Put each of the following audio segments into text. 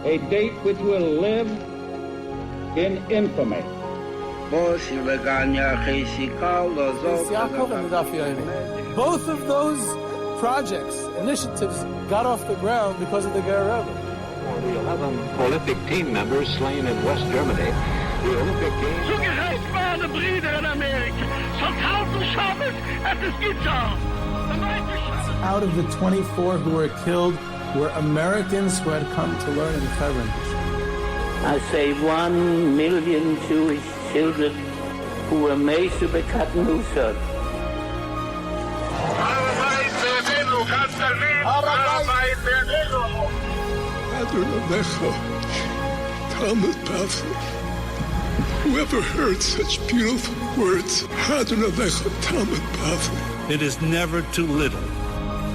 A date which will live in infamy. Both of those projects, initiatives, got off the ground because of the Ger Rebbe. The 11 Olympic team members slain in West Germany. The Olympic Games. Zugerecht waren Brüder in Amerika. Schon 1000 Shabbos at the Skizar. Out of the 24 who were killed were Americans who had come to learn in Hebron. I say 1 million Jewish children who were made to be cut loose. Whoever heard such beautiful words? It is never too little.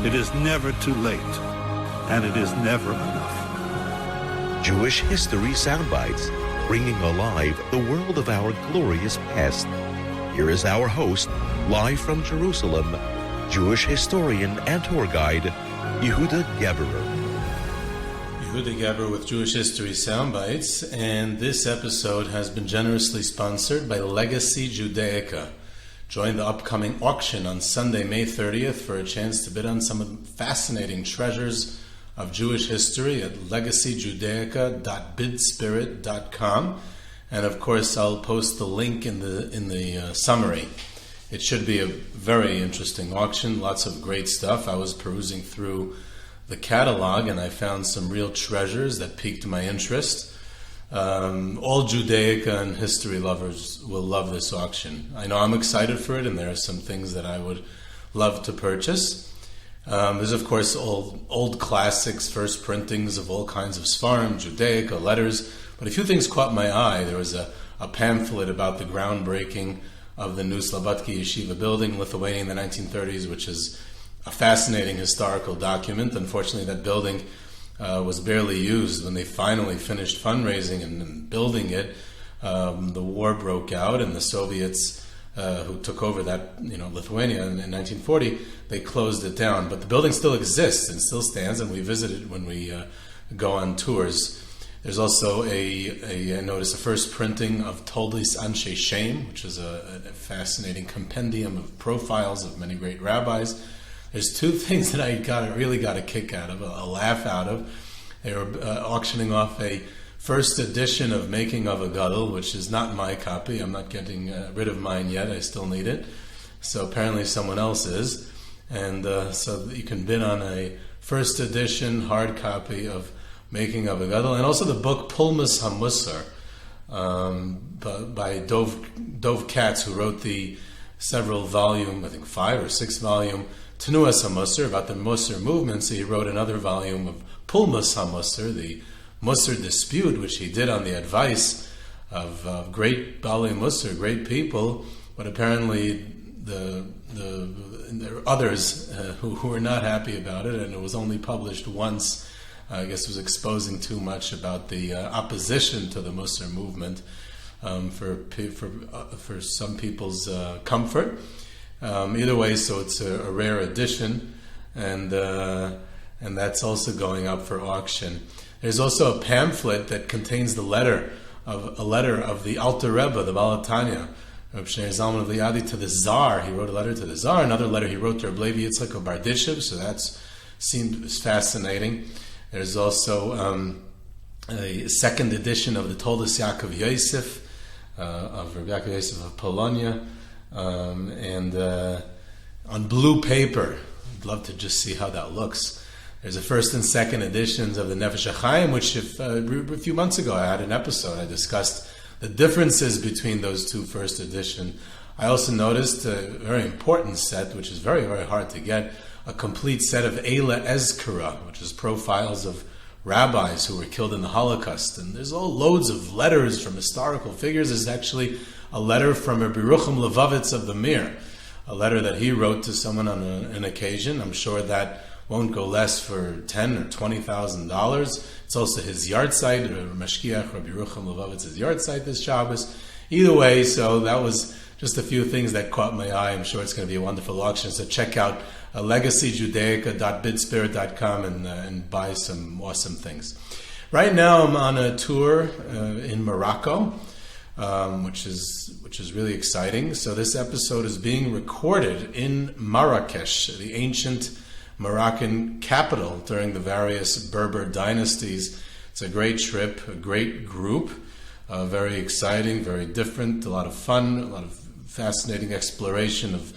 It is never too late. And it is never enough. Jewish History Soundbites, bringing alive the world of our glorious past. Here is our host, live from Jerusalem, Jewish historian and tour guide, Yehuda Geberer. Yehuda Geberer with Jewish History Soundbites, and this episode has been generously sponsored by Legacy Judaica. Join the upcoming auction on Sunday, May 30th for a chance to bid on some of the fascinating treasures of Jewish history at legacyjudaica.bidspirit.com. And of course, I'll post the link in the summary. It should be a very interesting auction, lots of great stuff. I was perusing through the catalog and I found some real treasures that piqued my interest. All Judaica and history lovers will love this auction. I know I'm excited for it, and there are some things that I would love to purchase. There's, of course, old classics, first printings of all kinds of Sfarim, Judaica, letters. But a few things caught my eye. There was a pamphlet about the groundbreaking of the new Slobodki Yeshiva building in Lithuania in the 1930s, which is a fascinating historical document. Unfortunately, that building was barely used when they finally finished fundraising and building it. The war broke out, and the Soviets, who took over that, Lithuania in 1940, they closed it down. But the building still exists and still stands, and we visit it when we go on tours. There's also I noticed a first printing of Toldos Anshe Shem, which is a fascinating compendium of profiles of many great rabbis. There's two things that I really got a kick out of, a laugh out of. They were auctioning off a first edition of Making of a Gadol, which is not my copy. I'm not getting rid of mine yet. I still need it. So apparently someone else is. And so you can bid on a first edition hard copy of Making of a Gadol, and also the book Pulmus HaMusar by Dov Katz, who wrote the several volume, I think 5 or 6 volume, Tenuas HaMusar, about the Musar movement. So he wrote another volume of Pulmus HaMusar, the Musar dispute, which he did on the advice of great Balei Musar, great people, but apparently there were others who were not happy about it, and it was only published once. I guess it was exposing too much about the opposition to the Musar movement for some people's comfort. Either way, so it's a rare edition, and that's also going up for auction. There's also a pamphlet that contains a letter of the Alter Rebbe, the Baal Tanya, Reb Shneur Zalman of Liadi, to the Tsar. He wrote a letter to the Tsar. Another letter he wrote to Reb Levi Yitzchak of Bardishev. So that seemed fascinating. There's also a second edition of the Toldos Yaakov Yosef of Reb Yaakov Yosef of Polonia. And on blue paper, I'd love to just see how that looks. There's a first and second editions of the Nefesh HaChaim, which a few months ago I had an episode. I discussed the differences between those two first edition. I also noticed a very important set, which is very, very hard to get, a complete set of Eila Ezkara, which is profiles of rabbis who were killed in the Holocaust. And there's all loads of letters from historical figures. There's actually a letter from Rabbi Yerucham Levovitz of the Mir, a letter that he wrote to someone on an occasion. I'm sure that won't go less for $10,000 or $20,000. It's also his yard site, Mashkiach Rabbi Yerucham Levovitz's yard site this Shabbos. Either way, so that was just a few things that caught my eye. I'm sure it's going to be a wonderful auction. So check out legacyjudaica.bidspirit.com and buy some awesome things. Right now, I'm on a tour in Morocco, which is really exciting. So this episode is being recorded in Marrakesh, the ancient Moroccan capital during the various Berber dynasties. It's a great trip, a great group, very exciting, very different, a lot of fun, a lot of fascinating exploration of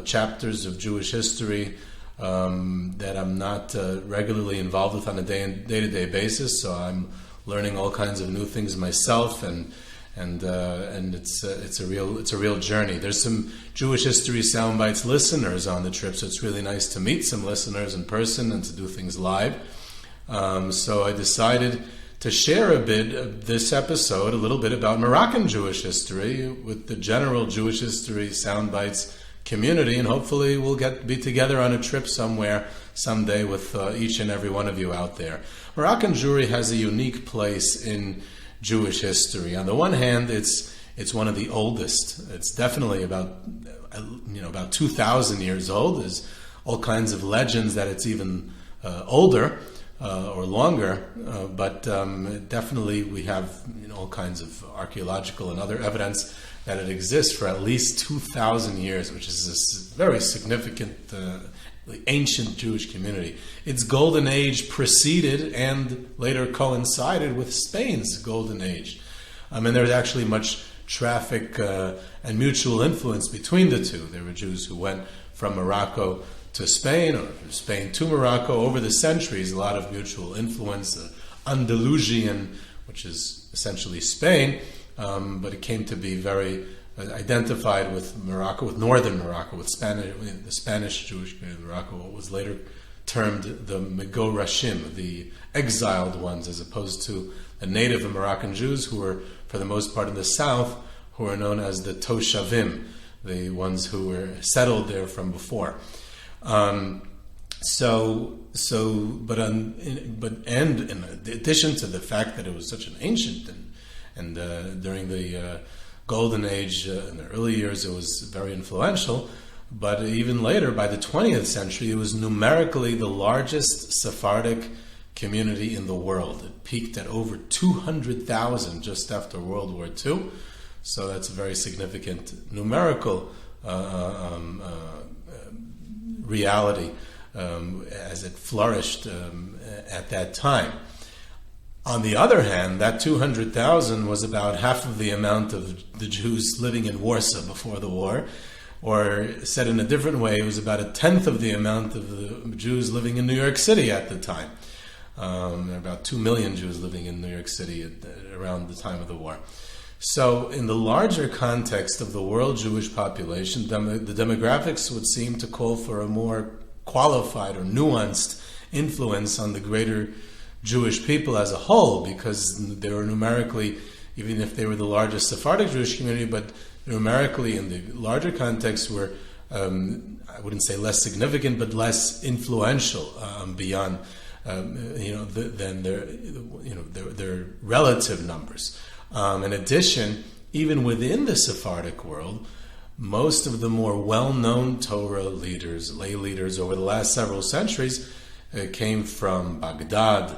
chapters of Jewish history that I'm not regularly involved with on a day-to-day basis. So I'm learning all kinds of new things myself, and it's a real journey. There's some Jewish history soundbites listeners on the trip, so it's really nice to meet some listeners in person and to do things live. So I decided to share a bit of this episode, a little bit about Moroccan Jewish history with the general Jewish history soundbites community, and hopefully we'll be together on a trip somewhere someday with each and every one of you out there. Moroccan Jewry has a unique place in Jewish history. On the one hand, it's one of the oldest. It's definitely about 2,000 years old. There's all kinds of legends that it's even older or longer, but definitely we have all kinds of archaeological and other evidence that it exists for at least 2,000 years, which is a very significant ancient Jewish community. Its golden age preceded and later coincided with Spain's golden age. And there's actually much traffic and mutual influence between the two. There were Jews who went from Morocco to Spain, or from Spain to Morocco over the centuries. A lot of mutual influence. Andalusian, which is essentially Spain, but it came to be very identified with Morocco, with northern Morocco, with the Spanish Jewish community of Morocco, what was later termed the Megorashim, the exiled ones, as opposed to the native Moroccan Jews who were, for the most part in the south, who are known as the Toshavim, the ones who were settled there from before. In addition to the fact that it was such an ancient and during the Golden Age, in the early years, it was very influential. But even later, by the 20th century, it was numerically the largest Sephardic community in the world. It peaked at over 200,000 just after World War II. So that's a very significant numerical reality as it flourished at that time. On the other hand, that 200,000 was about half of the amount of the Jews living in Warsaw before the war, or said in a different way, it was about a tenth of the amount of the Jews living in New York City at the time. There were about 2 million Jews living in New York City around the time of the war. So in the larger context of the world Jewish population, the demographics would seem to call for a more qualified or nuanced influence on the greater Jewish people as a whole, because they were numerically, even if they were the largest Sephardic Jewish community, but numerically in the larger context were, I wouldn't say less significant, but less influential beyond, than their relative numbers. In addition, even within the Sephardic world, most of the more well-known Torah leaders, lay leaders over the last several centuries came from Baghdad,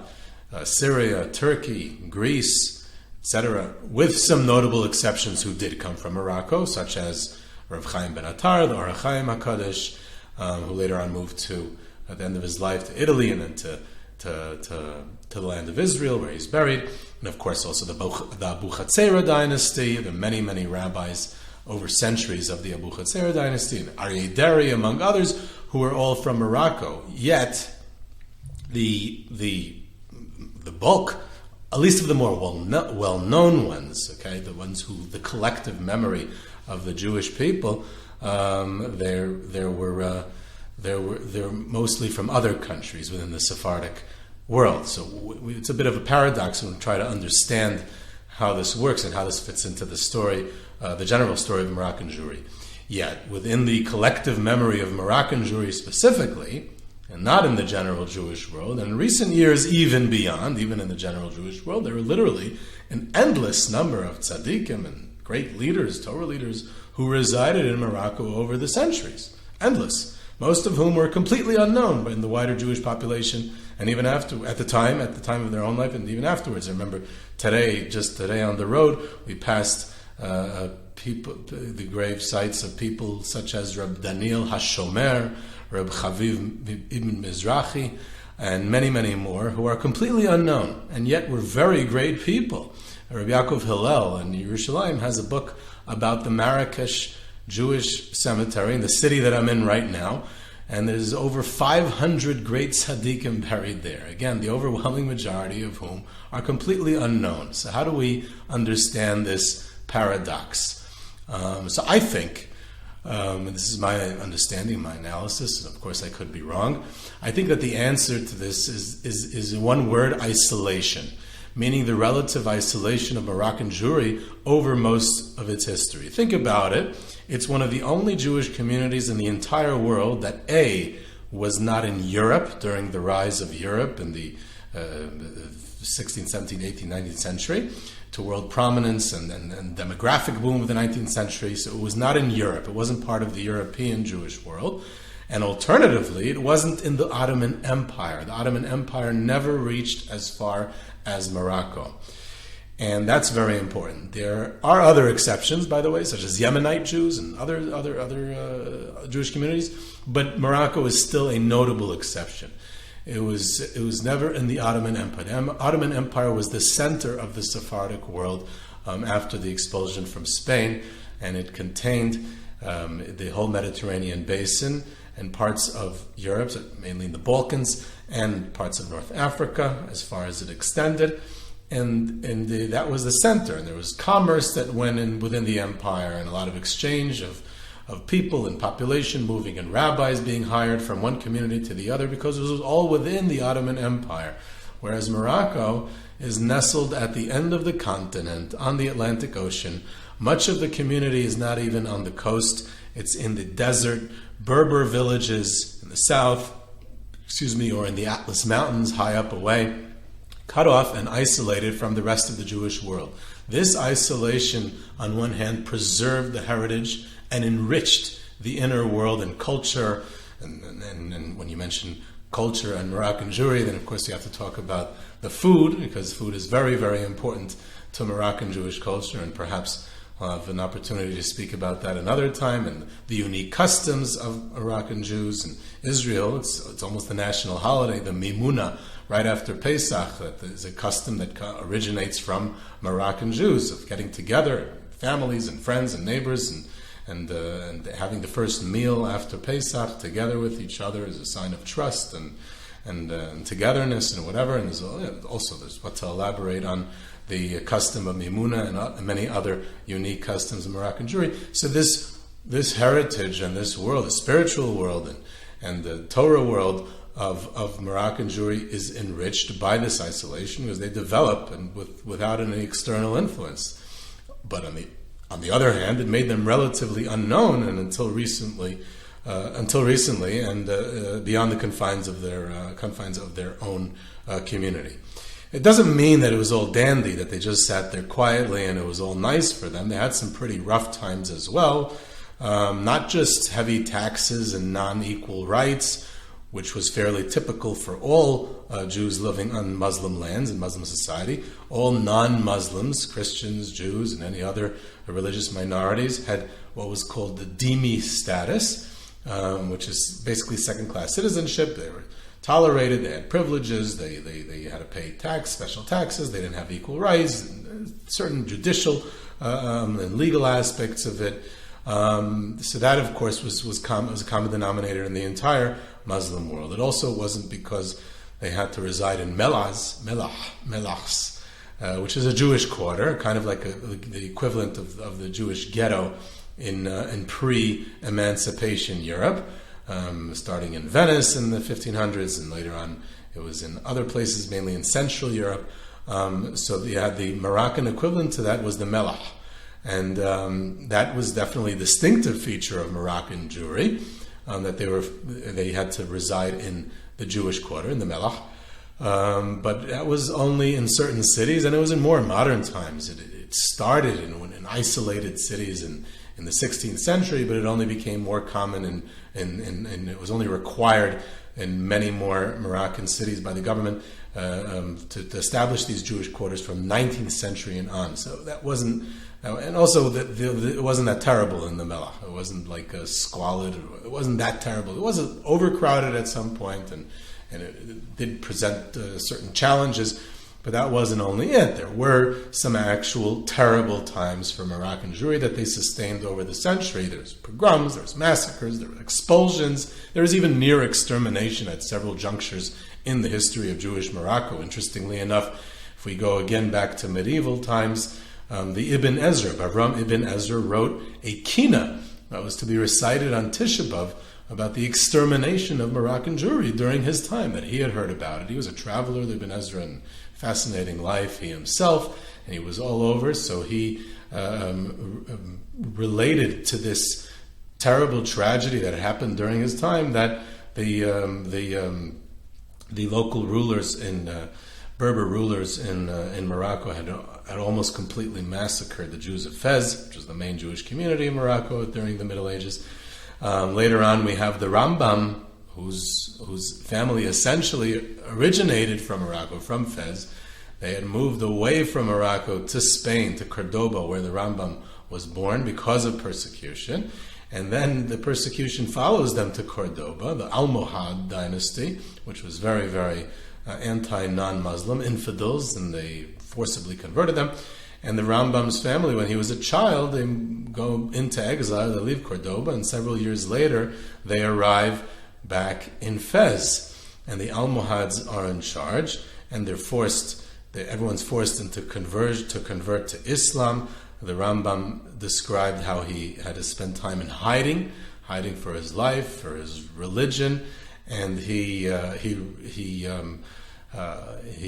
Syria, Turkey, Greece, etc., with some notable exceptions who did come from Morocco, such as Rav Chaim ben Attar, the Or HaChaim HaKadosh, who later on moved to, at the end of his life, to Italy and then to the land of Israel, where he's buried. And of course also the Abuchatzera dynasty, the many, many rabbis over centuries of the Abuchatzera dynasty, and Aryeh Deri, among others, who were all from Morocco. Yet, the bulk, at least of the more well-known ones, okay, the ones who the collective memory of the Jewish people, they're mostly from other countries within the Sephardic world. So it's a bit of a paradox when we try to understand how this works and how this fits into the story, the general story of Moroccan Jewry. Yet, within the collective memory of Moroccan Jewry specifically, and not in the general Jewish world, and in recent years even beyond, even in the general Jewish world, there are literally an endless number of tzaddikim and great leaders, Torah leaders, who resided in Morocco over the centuries. Endless. most of whom were completely unknown in the wider Jewish population, and even after, at the time of their own life, and even afterwards. I remember just today on the road, we passed the grave sites of people such as Reb Daniel HaShomer, Reb Chaviv Ibn Mizrahi, and many, many more who are completely unknown, and yet were very great people. Rabbi Yaakov Hillel in Yerushalayim has a book about the Marrakesh Jewish cemetery in the city that I'm in right now, and there's over 500 great tzaddikim buried there. Again, the overwhelming majority of whom are completely unknown. So how do we understand this paradox? So I think, and this is my understanding, my analysis, and of course I could be wrong, I think that the answer to this is one word: isolation, meaning the relative isolation of Moroccan Jewry over most of its history. Think about it. It's one of the only Jewish communities in the entire world that A, was not in Europe during the rise of Europe in the 16th, 17th, 18th, 19th century, to world prominence and demographic boom of the 19th century. So it was not in Europe. It wasn't part of the European Jewish world. And alternatively, it wasn't in the Ottoman Empire. The Ottoman Empire never reached as far as Morocco. And that's very important. There are other exceptions, by the way, such as Yemenite Jews and other Jewish communities, but Morocco is still a notable exception. It was never in the Ottoman Empire. The Ottoman Empire was the center of the Sephardic world after the expulsion from Spain, and it contained the whole Mediterranean basin and parts of Europe, mainly in the Balkans, and parts of North Africa, as far as it extended. And that was the center. And there was commerce that went in within the empire, and a lot of exchange of people and population moving, and rabbis being hired from one community to the other, because it was all within the Ottoman Empire. Whereas Morocco is nestled at the end of the continent on the Atlantic Ocean. Much of the community is not even on the coast. It's in the desert, Berber villages in the south, or in the Atlas Mountains high up away, cut off and isolated from the rest of the Jewish world. This isolation, on one hand, preserved the heritage and enriched the inner world and culture. And when you mention culture and Moroccan Jewry, then of course you have to talk about the food, because food is very, very important to Moroccan Jewish culture, and perhaps we'll have an opportunity to speak about that another time, and the unique customs of Moroccan Jews. In Israel, it's almost a national holiday, the Mimuna, right after Pesach. That is a custom that originates from Moroccan Jews, of getting together, families and friends and neighbors, and having the first meal after Pesach together with each other as a sign of trust and togetherness and whatever. And there's what to elaborate on the custom of Mimuna and many other unique customs of Moroccan Jewry. So this heritage and this world, the spiritual world and the Torah world of Moroccan Jewry, is enriched by this isolation, because they develop and without any external influence. But on the other hand, it made them relatively unknown, and until recently, and beyond the confines of their own community. It doesn't mean that it was all dandy, that they just sat there quietly and it was all nice for them. They had some pretty rough times as well. Not just heavy taxes and non-equal rights, which was fairly typical for all Jews living on Muslim lands and Muslim society. All non-Muslims, Christians, Jews, and any other religious minorities had what was called the dhimmi status, which is basically second-class citizenship. They were tolerated, they had privileges, they had to pay special taxes, they didn't have equal rights, and certain judicial and legal aspects of it. So that, of course, was a common denominator in the entire Muslim world. It also wasn't because they had to reside in melachs, which is a Jewish quarter, kind of like the equivalent of the Jewish ghetto in pre-emancipation Europe, starting in Venice in the 1500s, and later on it was in other places, mainly in Central Europe. So you had the Moroccan equivalent to that was the melach. And that was definitely a distinctive feature of Moroccan Jewry, that they had to reside in the Jewish quarter, in the Melach. But that was only in certain cities, and it was in more modern times. It started in isolated cities in in the 16th century, but it only became more common and it was only required in many more Moroccan cities by the government to establish these Jewish quarters from 19th century and on. So that wasn't, and also it wasn't that terrible in the Melach. It wasn't like a squalid. It wasn't that terrible. It wasn't overcrowded at some point, and it did present certain challenges. But that wasn't only it. There were some actual terrible times for Moroccan Jewry that they sustained over the century. There's pogroms, there's massacres, there were expulsions. There was even near extermination at several junctures in the history of Jewish Morocco. Interestingly enough, if we go again back to medieval times, the Ibn Ezra, Avram Ibn Ezra, wrote a kina that was to be recited on Tisha B'Av about the extermination of Moroccan Jewry during his time, that he had heard about it. He was a traveler, the Ibn Ezra, and fascinating life, he himself, and he was all over, so he related to this terrible tragedy that happened during his time, that the local rulers Berber rulers in Morocco had almost completely massacred the Jews of Fez, which was the main Jewish community in Morocco during the Middle Ages. Later on, we have the Rambam, whose family essentially originated from Morocco, from Fez. They had moved away from Morocco to Spain, to Cordoba, where the Rambam was born because of persecution. And then the persecution follows them to Cordoba, the Almohad dynasty, which was very, very anti-non-Muslim, infidels, and they forcibly converted them. And the Rambam's family, when he was a child, they go into exile, they leave Cordoba, and several years later, they arrive back in Fez. And the Almohads are in charge, and everyone's forced into convert to Islam. The Rambam described how he had to spend time in hiding for his life, for his religion, and he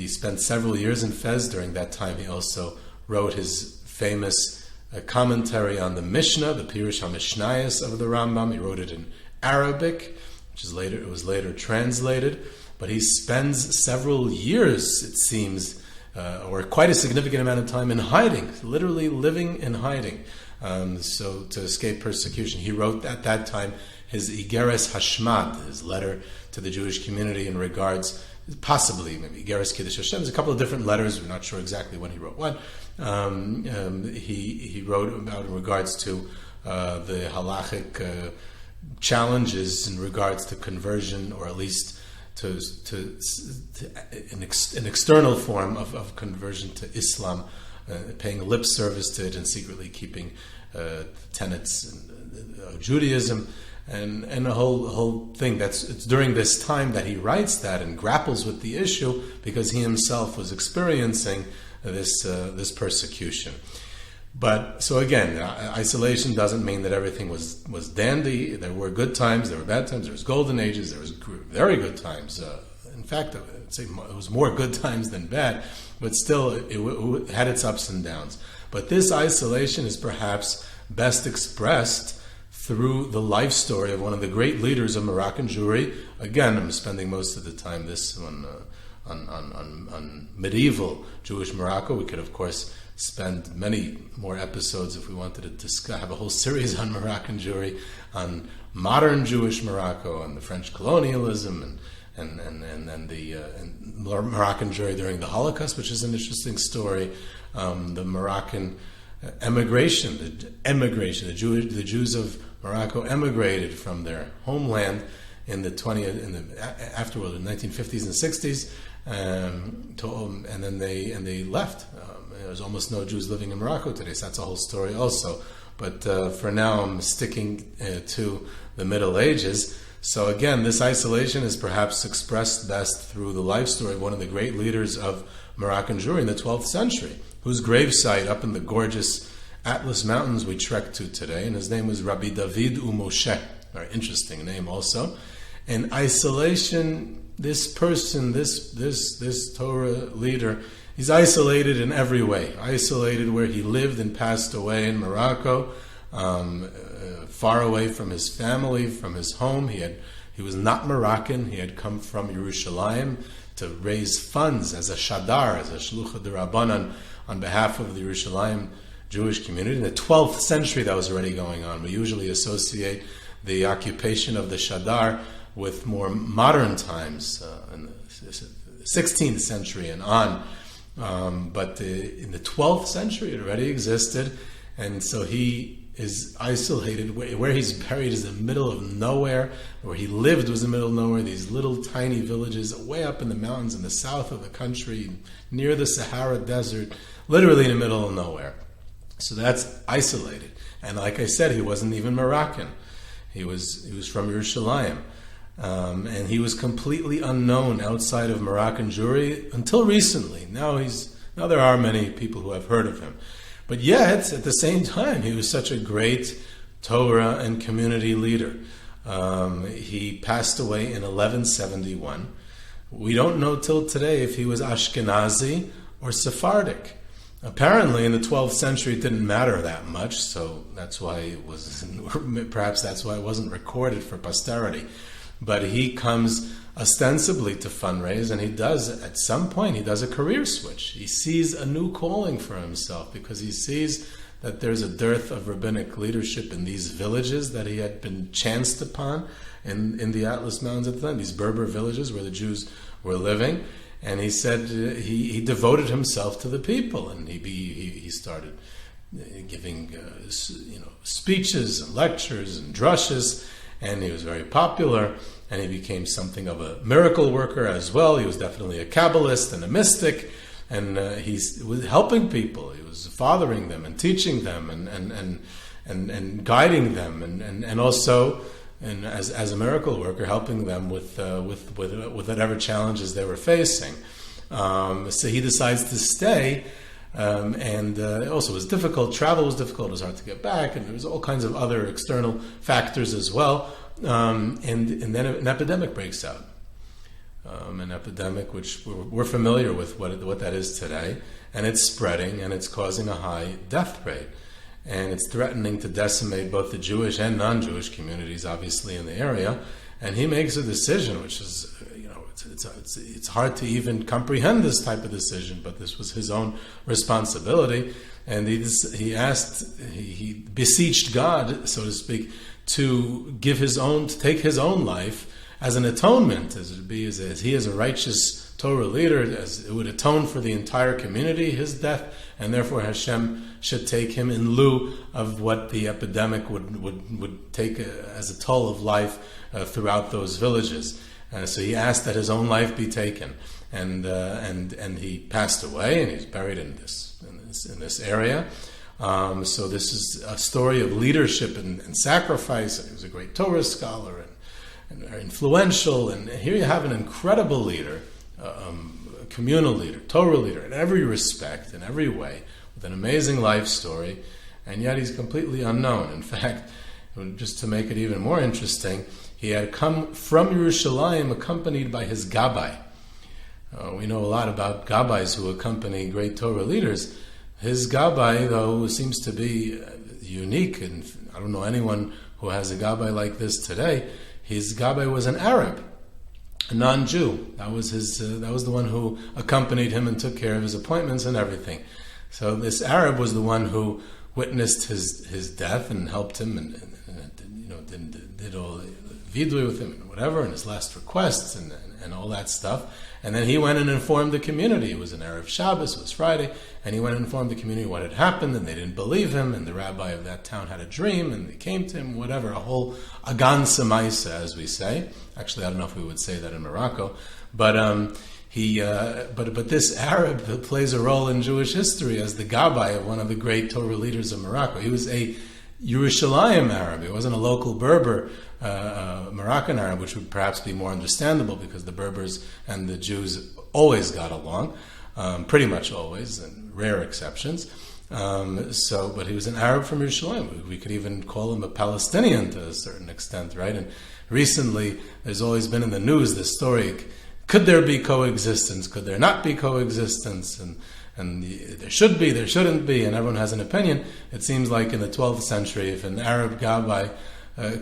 spent several years in Fez. During that time, he also wrote his famous commentary on the Mishnah, the Pirush HaMishnayos of the Rambam. He wrote it in Arabic, it was later translated. But he spends several years, it seems, or quite a significant amount of time in hiding, literally living in hiding, so to escape persecution. He wrote at that time his Igeres Hashmad, his letter to the Jewish community in regards, possibly maybe Igeres Kiddush Hashem. There's a couple of different letters. We're not sure exactly when he wrote what. He wrote about in regards to the halachic challenges in regards to conversion, or at least to an external form of conversion to Islam, paying lip service to it and secretly keeping tenets of Judaism, and a whole thing. It's during this time that he writes that and grapples with the issue, because he himself was experiencing this persecution. But so again, isolation doesn't mean that everything was dandy. There were good times, there were bad times, there was golden ages, there was very good times. In fact, I'd say it was more good times than bad, but still it had its ups and downs. But this isolation is perhaps best expressed through the life story of one of the great leaders of Moroccan Jewry. Again, I'm spending most of the time on medieval Jewish Morocco. We could, of course, spend many more episodes if we wanted to have a whole series on Moroccan Jewry, on modern Jewish Morocco, on the French colonialism, and Moroccan Jewry during the Holocaust, which is an interesting story. The Moroccan emigration, the Jews of Morocco emigrated from their homeland in the 1950s and 60s, and then they left. There's almost no Jews living in Morocco today, so that's a whole story also. But for now, I'm sticking to the Middle Ages. So again, this isolation is perhaps expressed best through the life story of one of the great leaders of Moroccan Jewry in the 12th century, whose gravesite up in the gorgeous Atlas Mountains we trek to today, and his name was Rabi David UMoshe. Very interesting name also. In isolation, this person, this Torah leader, he's isolated in every way. Isolated where he lived and passed away in Morocco, far away from his family, from his home. He was not Moroccan. He had come from Yerushalayim to raise funds as a shadar, as a shluchah d'Rabbanan, on behalf of the Yerushalayim Jewish community. In the 12th century, that was already going on. We usually associate the occupation of the Shadar with more modern times, in the 16th century and on. But in the 12th century, it already existed, and so he is isolated. Where he's buried is in the middle of nowhere. Where he lived was in the middle of nowhere. These little tiny villages way up in the mountains in the south of the country, near the Sahara Desert, literally in the middle of nowhere. So that's isolated. And like I said, he wasn't even Moroccan. He was from Yerushalayim. And he was completely unknown outside of Moroccan Jewry until recently. Now there are many people who have heard of him. But yet, at the same time, he was such a great Torah and community leader. He passed away in 1171. We don't know till today if he was Ashkenazi or Sephardic. Apparently, in the 12th century, it didn't matter that much, so that's why perhaps that's why it wasn't recorded for posterity. But he comes ostensibly to fundraise, and at some point, he does a career switch. He sees a new calling for himself because he sees that there's a dearth of rabbinic leadership in these villages that he had been chanced upon in the Atlas Mountains at the time, these Berber villages where the Jews were living. And he said he devoted himself to the people, and he started giving speeches and lectures and drushes, and he was very popular, and he became something of a miracle worker as well. He was definitely a Kabbalist and a mystic, and he was helping people. He was fathering them and teaching them and guiding them, and also. And as a miracle worker, helping them with whatever challenges they were facing. So he decides to stay, and also it was difficult. Travel was difficult. It was hard to get back, and there was all kinds of other external factors as well. And then an epidemic breaks out. An epidemic which we're familiar with what that is today, and it's spreading, and it's causing a high death rate. And it's threatening to decimate both the Jewish and non-Jewish communities, obviously, in the area. And he makes a decision, which is, it's hard to even comprehend this type of decision, but this was his own responsibility. And he beseeched God, so to speak, to take his own life as an atonement, as he is a righteous Torah leader, as it would atone for the entire community, his death, and therefore Hashem should take him in lieu of what the epidemic would take as a toll of life throughout those villages. So he asked that his own life be taken, and he passed away, and he's buried in this area. So this is a story of leadership and sacrifice. And he was a great Torah scholar and very influential. And here you have an incredible leader. Communal leader, Torah leader in every respect, in every way, with an amazing life story, and yet he's completely unknown. In fact, just to make it even more interesting, he had come from Yerushalayim accompanied by his gabbai. We know a lot about gabbais who accompany great Torah leaders. His gabbai, though, seems to be unique, and I don't know anyone who has a gabbai like this today. His gabbai was an Arab, a non-Jew. That was the one who accompanied him and took care of his appointments and everything. So this Arab was the one who witnessed his death and helped him and did all the vidui with him and whatever, and his last requests and all that stuff. And then he went and informed the community. It was an Erev Shabbos, it was Friday, and he went and informed the community what had happened, and they didn't believe him, and the rabbi of that town had a dream, and they came to him, whatever, a whole agan semaisa, as we say. Actually, I don't know if we would say that in Morocco, but but this Arab plays a role in Jewish history as the gabbai of one of the great Torah leaders of Morocco. He was a Yerushalayim Arab. He wasn't a local Berber Moroccan Arab, which would perhaps be more understandable because the Berbers and the Jews always got along, pretty much always, and rare exceptions. But he was an Arab from Yerushalayim. We could even call him a Palestinian to a certain extent, right? And recently, there's always been in the news this story: could there be coexistence? Could there not be coexistence? And there should be, there shouldn't be, and everyone has an opinion. It seems like in the 12th century, if an Arab gabbai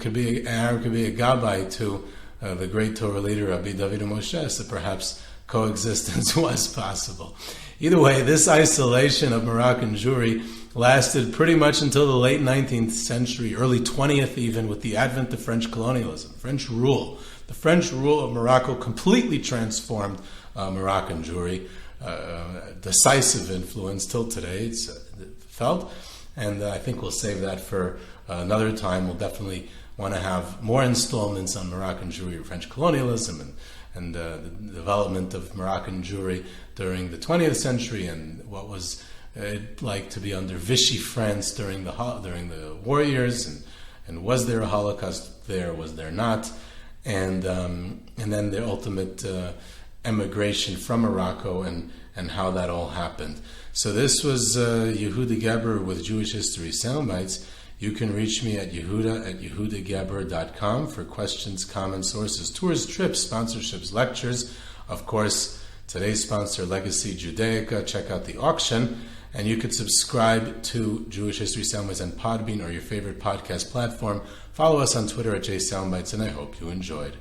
could be a gabbai to the great Torah leader Rabi David UMoshe, so perhaps coexistence was possible. Either way, this isolation of Moroccan Jewry lasted pretty much until the late 19th century, early 20th even, with the advent of French colonialism, French rule. The French rule of Morocco completely transformed Moroccan Jewry, decisive influence till today, it's felt. And I think we'll save that for another time. We'll definitely want to have more installments on Moroccan Jewry, French colonialism, and the development of Moroccan Jewry during the 20th century, and what was it like to be under Vichy France during the war years, and was there a Holocaust there, was there not, and then the ultimate emigration from Morocco and how that all happened. So this was Yehuda Geber with Jewish History Soundbites. You can reach me at yehuda@yehudageber.com for questions, comments, sources, tours, trips, sponsorships, lectures. Of course, today's sponsor, Legacy Judaica. Check out the auction. And you could subscribe to Jewish History Soundbites on Podbean or your favorite podcast platform. Follow us on Twitter at JSoundbites, and I hope you enjoyed.